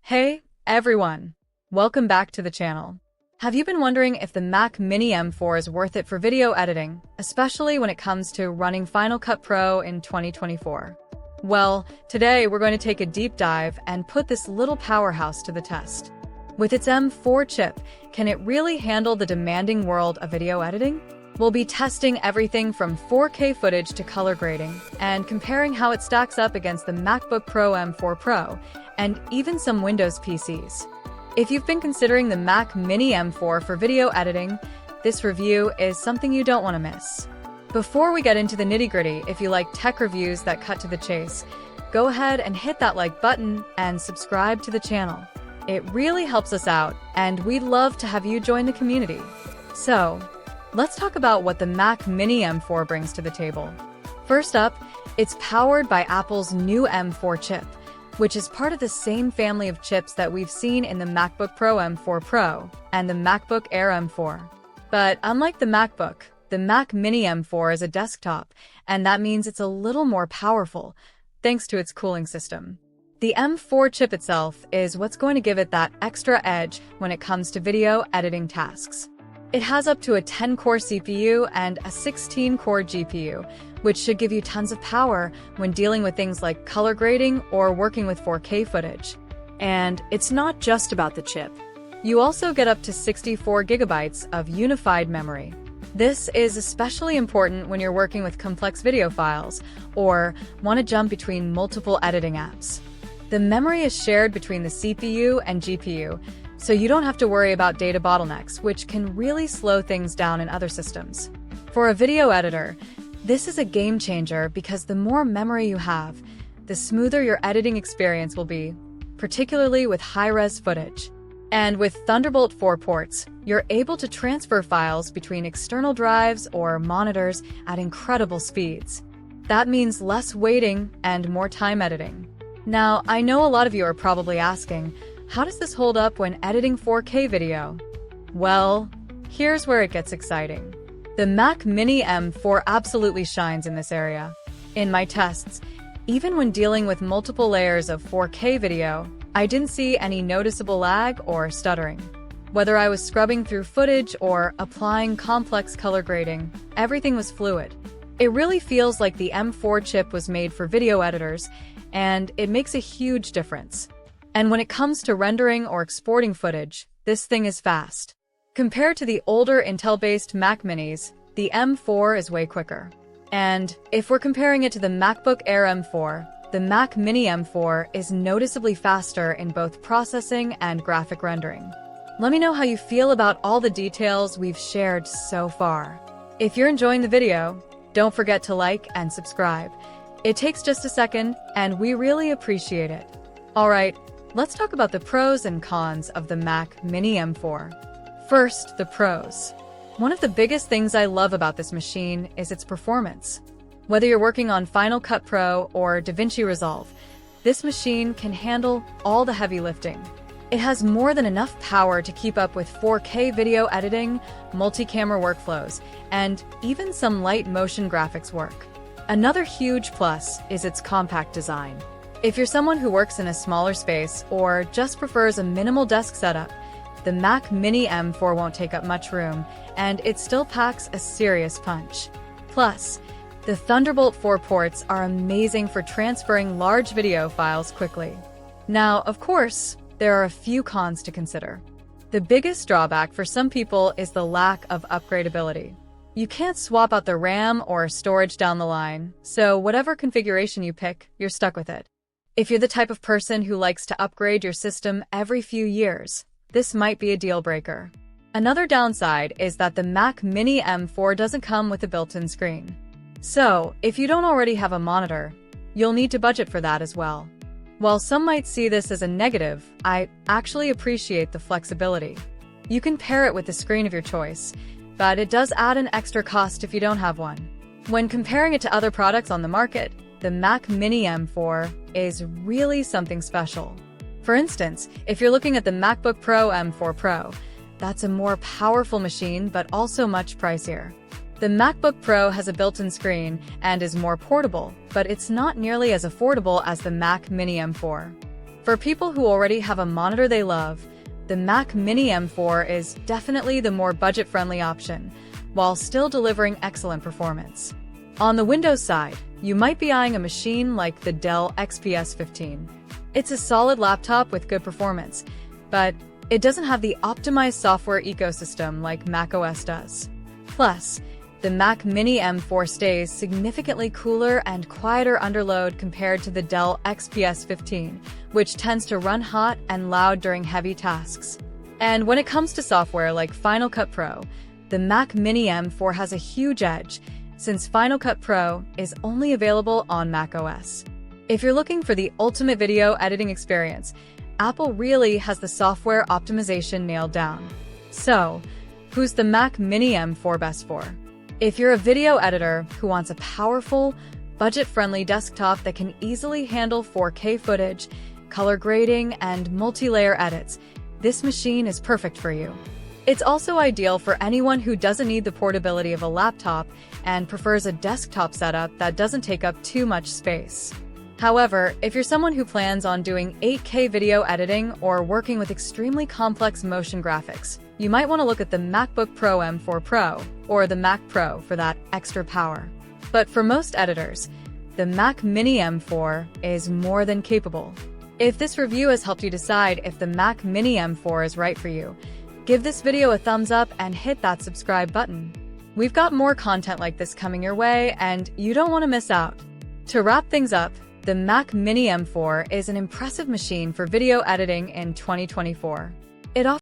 Hey, everyone! Welcome back to the channel. Have you been wondering if the Mac Mini M4 is worth it for video editing, especially when it comes to running Final Cut Pro in 2024? Well, today we're going to take a deep dive and put this little powerhouse to the test. With its M4 chip, can it really handle the demanding world of video editing? We'll be testing everything from 4K footage to color grading, and comparing how it stacks up against the MacBook Pro M4 Pro, and even some Windows PCs. If you've been considering the Mac Mini M4 for video editing, this review is something you don't want to miss. Before we get into the nitty-gritty, if you like tech reviews that cut to the chase, go ahead and hit that like button and subscribe to the channel. It really helps us out, and we'd love to have you join the community. So, let's talk about what the Mac Mini M4 brings to the table. First up, it's powered by Apple's new M4 chip, which is part of the same family of chips that we've seen in the MacBook Pro M4 Pro and the MacBook Air M4. But unlike the MacBook, the Mac Mini M4 is a desktop, and that means it's a little more powerful, thanks to its cooling system. The M4 chip itself is what's going to give it that extra edge when it comes to video editing tasks. It has up to a 10-core CPU and a 16-core GPU, which should give you tons of power when dealing with things like color grading or working with 4K footage. And it's not just about the chip. You also get up to 64 gigabytes of unified memory. This is especially important when you're working with complex video files or want to jump between multiple editing apps. The memory is shared between the CPU and GPU, so you don't have to worry about data bottlenecks, which can really slow things down in other systems. For a video editor, this is a game changer because the more memory you have, the smoother your editing experience will be, particularly with high-res footage. And with Thunderbolt 4 ports, you're able to transfer files between external drives or monitors at incredible speeds. That means less waiting and more time editing. Now, I know a lot of you are probably asking, how does this hold up when editing 4K video? Well, here's where it gets exciting. The Mac Mini M4 absolutely shines in this area. In my tests, even when dealing with multiple layers of 4K video, I didn't see any noticeable lag or stuttering. Whether I was scrubbing through footage or applying complex color grading, everything was fluid. It really feels like the M4 chip was made for video editors, and it makes a huge difference. And when it comes to rendering or exporting footage, this thing is fast. Compared to the older Intel-based Mac Minis, the M4 is way quicker. And if we're comparing it to the MacBook Air M4, the Mac Mini M4 is noticeably faster in both processing and graphic rendering. Let me know how you feel about all the details we've shared so far. If you're enjoying the video, don't forget to like and subscribe. It takes just a second, and we really appreciate it. Alright, let's talk about the pros and cons of the Mac Mini M4. First, the pros. One of the biggest things I love about this machine is its performance. Whether you're working on Final Cut Pro or DaVinci Resolve, this machine can handle all the heavy lifting. It has more than enough power to keep up with 4K video editing, multi-camera workflows, and even some light motion graphics work. Another huge plus is its compact design. If you're someone who works in a smaller space or just prefers a minimal desk setup, the Mac Mini M4 won't take up much room, and it still packs a serious punch. Plus, the Thunderbolt 4 ports are amazing for transferring large video files quickly. Now, of course, there are a few cons to consider. The biggest drawback for some people is the lack of upgradability. You can't swap out the RAM or storage down the line, so whatever configuration you pick, you're stuck with it. If you're the type of person who likes to upgrade your system every few years, this might be a deal breaker. Another downside is that the Mac Mini M4 doesn't come with a built-in screen. So, if you don't already have a monitor, you'll need to budget for that as well. While some might see this as a negative, I actually appreciate the flexibility. You can pair it with the screen of your choice, but it does add an extra cost if you don't have one. When comparing it to other products on the market, the Mac Mini M4 is really something special. For instance, if you're looking at the MacBook Pro M4 Pro, that's a more powerful machine but also much pricier. The MacBook Pro has a built-in screen and is more portable, but it's not nearly as affordable as the Mac Mini M4. For people who already have a monitor they love, the Mac Mini M4 is definitely the more budget-friendly option, while still delivering excellent performance. On the Windows side, you might be eyeing a machine like the Dell XPS 15. It's a solid laptop with good performance, but it doesn't have the optimized software ecosystem like macOS does. Plus, the Mac Mini M4 stays significantly cooler and quieter under load compared to the Dell XPS 15, which tends to run hot and loud during heavy tasks. And when it comes to software like Final Cut Pro, the Mac Mini M4 has a huge edge, since Final Cut Pro is only available on macOS. If you're looking for the ultimate video editing experience, Apple really has the software optimization nailed down. So, who's the Mac Mini M4 best for? If you're a video editor who wants a powerful, budget-friendly desktop that can easily handle 4K footage, color grading, and multi-layer edits, this machine is perfect for you. It's also ideal for anyone who doesn't need the portability of a laptop and prefers a desktop setup that doesn't take up too much space. However, if you're someone who plans on doing 8K video editing or working with extremely complex motion graphics, you might want to look at the MacBook Pro M4 Pro or the Mac Pro for that extra power. But for most editors, the Mac Mini M4 is more than capable. If this review has helped you decide if the Mac Mini M4 is right for you, give this video a thumbs up and hit that subscribe button. We've got more content like this coming your way, and you don't want to miss out. To wrap things up, the Mac Mini M4 is an impressive machine for video editing in 2024. It offers